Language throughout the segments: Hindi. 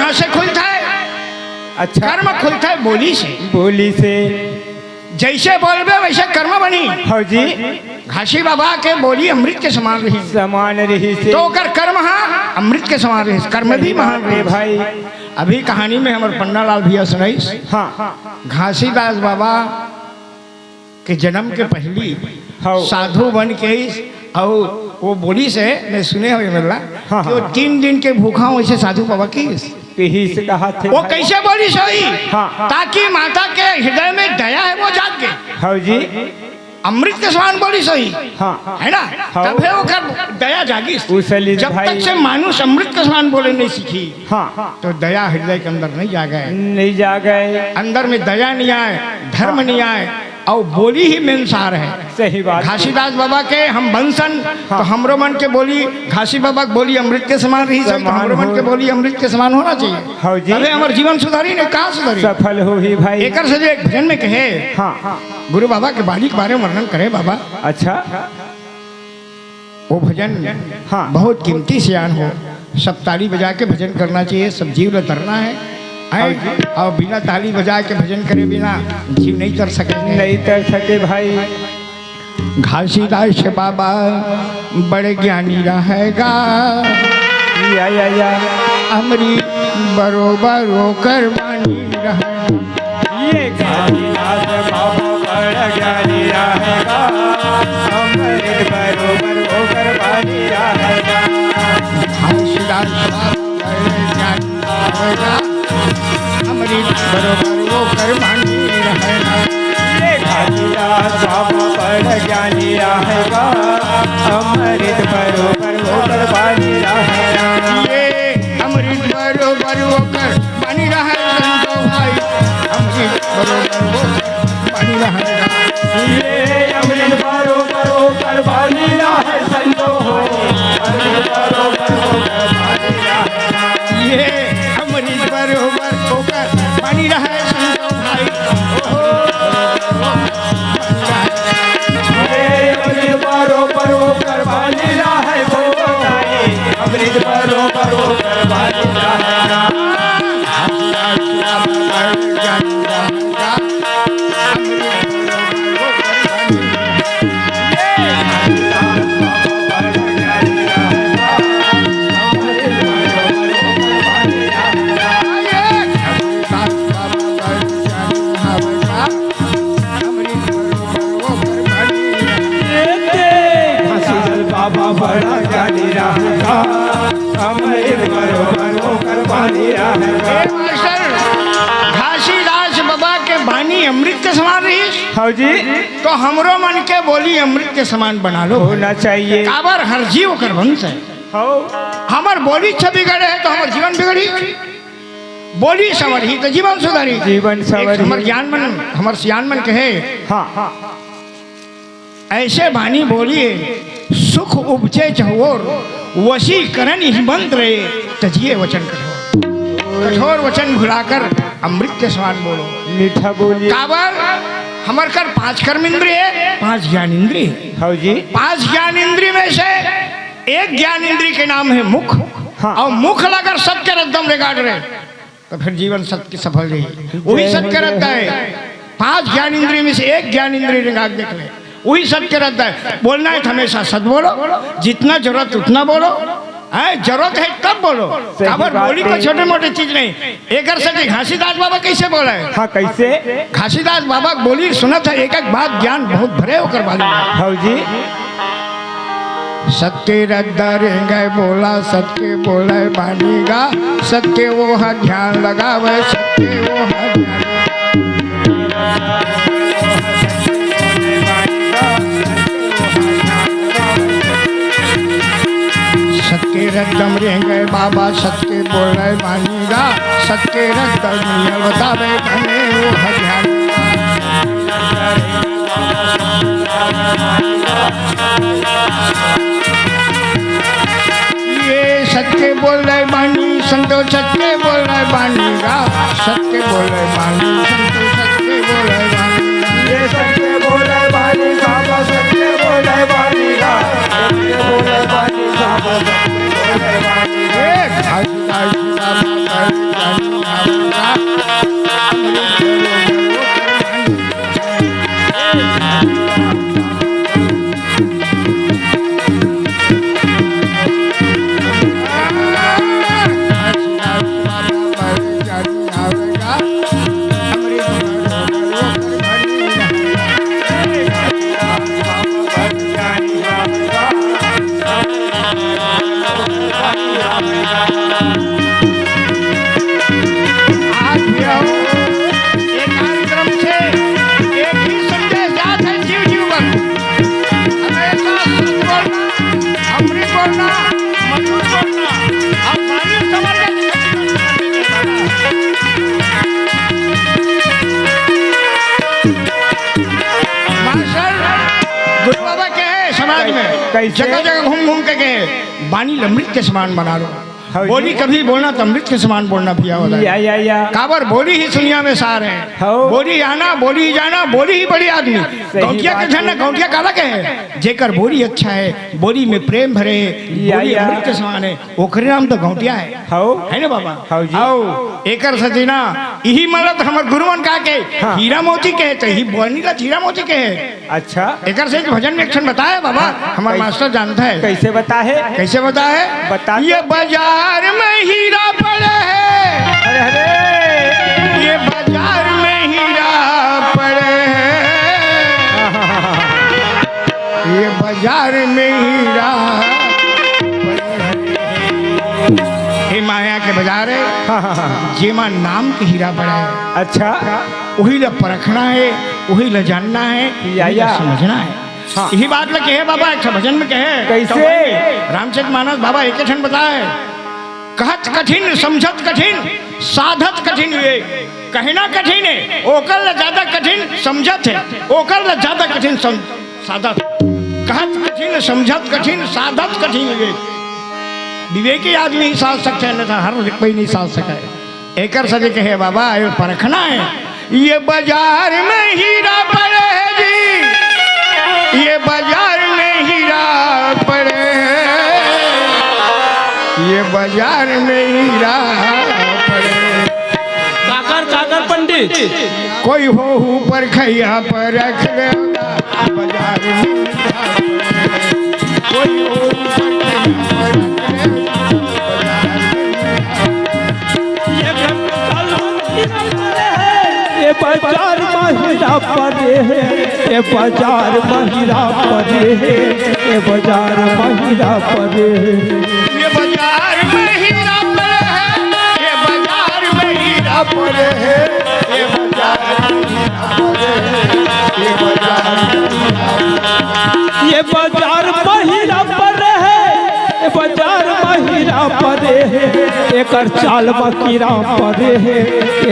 कहाँ से खुलता है? अच्छा, कर्म खुलता है बोली से। बोली से। जैसे बोलबे वैसे कर्म बनी। हाँ जी, घासी बाबा के बोली अमृत के समान रही, समान रही से तो कर कर्म हाँ अमृत के समान रही, कर्म भी महान रही भाई। अभी कहानी में हमारे पन्ना लाल भैया सुनाई। हाँ, घासीदास बाबा के जन्म के पहली साधु बन के और वो बोली से मैं सुने हुए मिला कि वो 3 दिन के भूखा वैसे साधु बाबा की ही से कहा थे वो कैसे बोली सही। हाँ, ताकि माता के हृदय में दया है वो जाग के। हाँ जी, अमृत के समान बोली सही। हाँ, है ना? तब है वो कर दया जागी। जब तक से मानुष अमृत के समान बोले नहीं सीखी, हाँ, तो दया हृदय के अंदर नहीं जा गए, नहीं जा गए, अंदर में दया नहीं आए, धर्म नहीं आए, और बोली ही मिलनसार है। सही बात। घासीदास बाबा के हम बंसन तो हमरो मन के बोली घासी बाबा के बोली अमृत के समान रही, तो हमरो मन के बोली अमृत के समान होना चाहिए। हाँ जी, अरे हमारे जीवन सुधारी ने कहाँ सुधारी, सफल हो ही भाई। एक से जो एक भजन में कहे। हाँ, गुरु बाबा के बाली के बारे में वर्णन करे बाबा। अच्छा, वो भजन हाँ, बहुत कीमती सियान हो, सब ताली बजा के भजन करना चाहिए, सब जीव तरना है। और बिना ताली बजा के भजन करे बिना जीव नहीं तर सके, नहीं तर सके भाई। घासीदास बाबा बड़े ज्ञानी रहेगा, या अमृत बरोबर होकर वाणी रहेगा। ये घासीदास बाबा बड़ा ज्ञानी रहेगा, अमृत बरोबर होकर वाणी रहेगा। घासीदास बाबा बड़े ज्ञानी रहेगा, अमृत बरोबर होकर वाणी रहेगा। ये घासीदास बाबा बड़ा ज्ञानी रहेगा, अमृत बरोबर होकर वाणी रहेगा। ये अमृत बरोबर होकर वाणी रहेगा संतो भाई, अमृत बरोबर होकर वाणी रहेगा। ये अमृत बरोबर होकर वाणी रहे संतो अमृत बरोबर होकर वाणी रहेगा। ये अमृत बरोबर होकर वाणी रहे संतो भाई, ये अमृत बरोबर होकर वाणी रहे अमृत बरोबर होकर वाणी रहेगा। बाबा बड़ा ज्ञानी रहेगा, अमृत बरोबर होकर वाणी रहेगा। घासीदास बाबा के वाणी अमृत के समान रही। हाँ जी, तो हमरो मन के बोली अमृत के समान बना लो, होना चाहिए। काबर हर जीव कर वंश है। हमार बोली छवि बिगड़े है तो हमार जीवन बिगड़ी, बोली संवरी तो जीवन सुधारी, जीवन संवरी। हमार ज्ञान मन हमार सियान मन कहे। हाँ, ऐसे वाणी बोलिए सुख उपजे चहोर, वशीकरण ही मंत्र तजिए वचन कठोर। कठोर वचन भुलाकर अमृत के समान बोलो, मीठा बोलिए। काबर हमार कर 5 कर्म इंद्रिय, 5 ज्ञान इंद्रिय। हाँ जी, 5 ज्ञान इंद्रिय में से एक ज्ञान इंद्रिय के नाम है मुख। हाँ, और मुख लगर सत्य एकदम रिगार्ड रहे तो फिर जीवन सत्य की सफल रही, वही सत्य रहता है। 5 ज्ञान इंद्रिय में से एक ज्ञान इंद्रिय रिगार्ड देख ले, वही सत्य रहता है। बोलना है तो हमेशा सच बोलो, जितना जरूरत उतना बोलो, जरूरत है तब बोलो। काबर बोली को छोटे मोटे चीज नहीं। एक से घासीदास बाबा कैसे बोला है? हाँ, कैसे? घासीदास बाबा बोली सुना था एक एक बात ज्ञान बहुत भरे होकर बाली। हाँ जी, सत्य गए बोला, सत्य बोले मानेगा, सत्य वो है ध्यान लगावे, सत्य वो है ध्यान। सत्य रदम रेंगे बाबा, सत्य बोले मानेगा, सत्य रदम बतावे बने वो है ध्यान। ये सत्य बोल रहे बानी संतो, सत्य बोल रहे बानी गा, सत्य बोल रहे बानी संतो, सत्य बोल रहे बानी। ये सत्य बोल रहे बानी बाबा, सत्य बोल रहे बानी गा, सत्य बोल रहे बानी बाबा, सत्य बोल रहे बानी। घासीदास बाबा आज भी आओ, एक कार्यक्रम से एक ही संदेश जात है जीव जीवन। हमेशा सच बोलना, अमृत बोलना, मधुर बोलना और पानी समझ मास्टर गुरु बाबा के है समाज में कैसे? जगह जगह घूम घूम के गए बानी अमृत के समान बना लो। हाँ जी। बोली कभी बोलना तो अमृत के समान बोलना पिया होता है। या काबर बोली ही दुनिया में सार है। हाँ। बोली आना बोली ही जाना बोली ही बड़ी आदमी। गौटिया के झंडा गौटिया काला के है जेकर बोली अच्छा है बोली में प्रेम भरे बोली या। अमृत के समान है ओकरे नाम तो गौटिया है। हाउ है ना बाबा? हाँ जी। आओ एकर सजीना यही मतलब हमर गुरुवन का के हाँ। हीरा मोती के है तो ही बोलनी का हीरा मोती के है। अच्छा एकर से भजन में एक्शन बताया बाबा हमार मास्टर जानता है। कैसे बता है? कैसे बता है? बता। ये बाजार में हीरा पड़ा है। अरे अरे ये बाजार में हीरा पड़े हैं। ये बाजार में हीरा पड़े हैं। ये माया के बाजार है जेमा नाम के हीरा पड़ा है। अच्छा वही ला परखना है वही ला जानना है या। वही ला समझना है। हाँ। यही बात ला कहे बाबा एक भजन में कहे कैसे? रामचरित मानस बाबा एक क्षण बताए कहत कठिन समझत कठिन साधत कठिन हुए कहना कठिन है ओकर ला ज्यादा कठिन समझत है ओकर ला ज्यादा कठिन साधत। कहत कठिन समझत कठिन साधत कठिन हुए विवेकी आदमी ही साध सकते हैं नहीं हर कोई नहीं साध सके। एकर सजे कहे बाबा ये परखना है। ये बाजार में हीरा पड़े है जी ये बाजार में हीरा पड़े है ये बाजार में हीरा पड़े। काकर पंडित कोई हो ऊपर खैया पर रख लेगा बाजार में हीरा पड़े। कोई हो ऊपर खैया पर रख लेगा ये बाजार महिला पड़े है ये बाजार महिला पड़े है ये बाजार महिला पड़े है ये बाजार में हीरा पड़े है ये बाजार में हीरा पड़े है ये बाजार में हीरा पड़े है ये बाजार में ये बाजार महिला पड़े है ये बाजार महिला पड़े है एकर चाल मकीरा पड़े है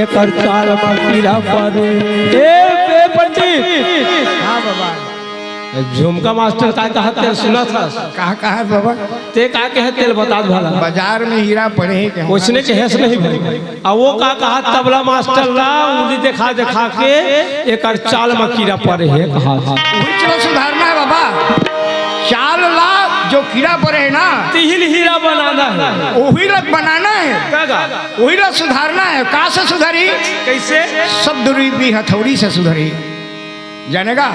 एकर चाल मकीरा पड़े ए पंडित। हाँ बाबा झुमका मास्टर का कहा तेल सुना था कहा बाबा ते का कहे तेल बता भला बाजार में हीरा पड़े है क्या? उसने कहे से नहीं भाई अब वो का कहा तबला मास्टर ला उंगली देखा देखा के एक चाल में कीड़ा पड़े है कहा वही चलो सुधारना है बाबा। चाल ला जो कीड़ा पड़े है ना तिहिल हीरा बनाना है वही लग बनाना है वही लग सुधारना है। कहाँ से सुधरी? कैसे? शब्द रूपी हथौड़ी से सुधरी जानेगा।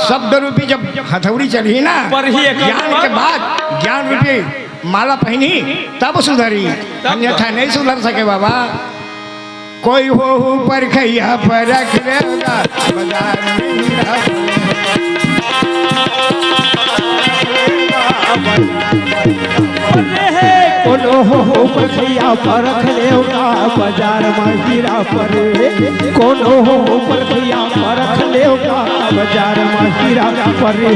शब्द रूपी जब हथौड़ी चली ना पर ही एक ज्ञान के बाद ज्ञान रूपी माला पहनी तब सुधरी अन्यथा नहीं सुधर सके बाबा। कोई हो ऊपर खैया पर रख लेगा बाजार में हीरा कोनो हो पखिया पर रख लेगा बाजार में हीरा पड़े कोनो हो पखिया पर रख लेगा बाजार में हीरा पड़े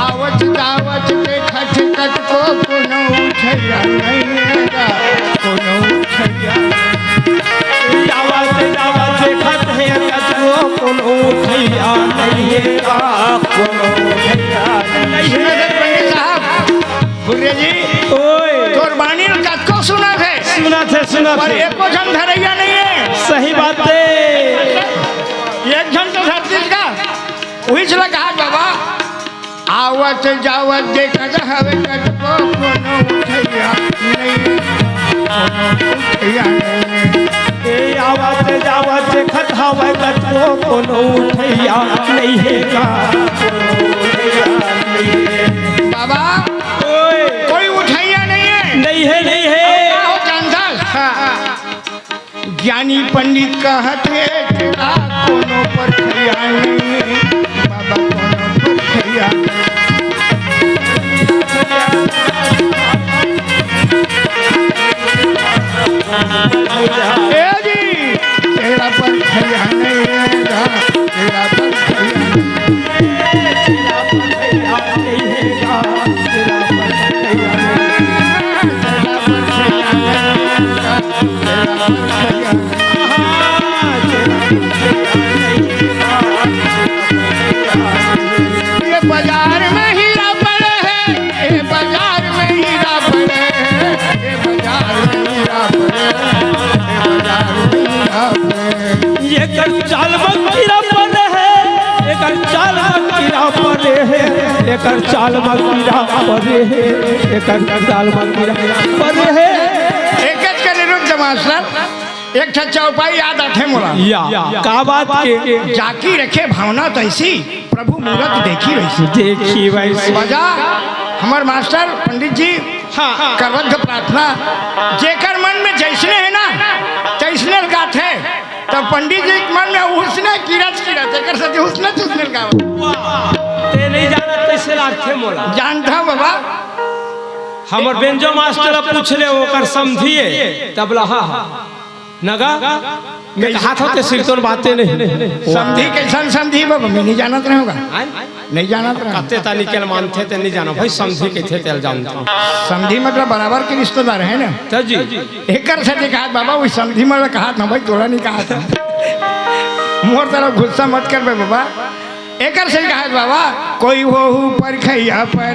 आवत जावत के खटखट को कोनो उठैया नहीं आएगा कोनो उठैया जावत जावत खत है कतरो कोनो उठैया नहीं है कोनो उठैया नहीं है सूर्य जी ओए तोर बानी कतको सुना थे सुना पर थे एको जन धरैया नहीं है। सही बात है। एक जन तो धरती का वही चला कहा बाबा आवत जावत देखत हवे कतको कोनो उठैया नहीं उठैया नहीं। ए आवत जावत देखत हवे कतको कोनो उठैया नहीं है का बाबा ओए कोई उठैया नहीं है। नहीं है हो जानता ज्ञानी पंडित कहते तेरा कोनो पर खैया नहीं बाबा कोनो पर खैया ए जी तेरा पर खैया नहीं रहेगा तेरा पर खैया नहीं। ये बाजार में हीरा पड़े है ये बाजार में हीरा पड़े है ये बाजार में हीरा पड़े है ये बाजार में हीरा पड़े। ये कर चाल मकीरा पर है ये कर चाल मकीरा पर है ये कर चाल मकीरा पर है ये कर चाल मकीरा पर है। एक एक के निरुद्ध मास्टर एक ठा चौपाई याद आठे मोला या का बात के जाकी रखे भावना तैसी प्रभु मूरत देखी वैसी। देखी वैसे बजा हमार मास्टर पंडित जी हाँ करवद्ध प्रार्थना जेकर मन में जैसने है ना तैसने गात है तो पंडित जी के मन में उसने कीरत एकर से उसने तुसने का ते नहीं जाना कैसे लागथे मोला जानता बाबा हमर बेंजो मास्टर पूछ ले ओकर समझिए तबला हाँ नगा मेरे हाथ होते सिरतोन बातें नहीं समझी कैसन समझी बाबा मैं नहीं जानत रहे होगा नहीं जानत रहे कते ता निकल मानते ते नहीं जाना भाई समझी के थे तेल जानता समझी मतलब बराबर के रिश्तेदार है ना तो जी एकर से कहा बाबा वो समझी मतलब कहा था भाई तोड़ा नहीं कहा था मोर तरफ गुस्सा मत कर बे बाबा एकर से कहा बाबा कोई हो पर खैया पर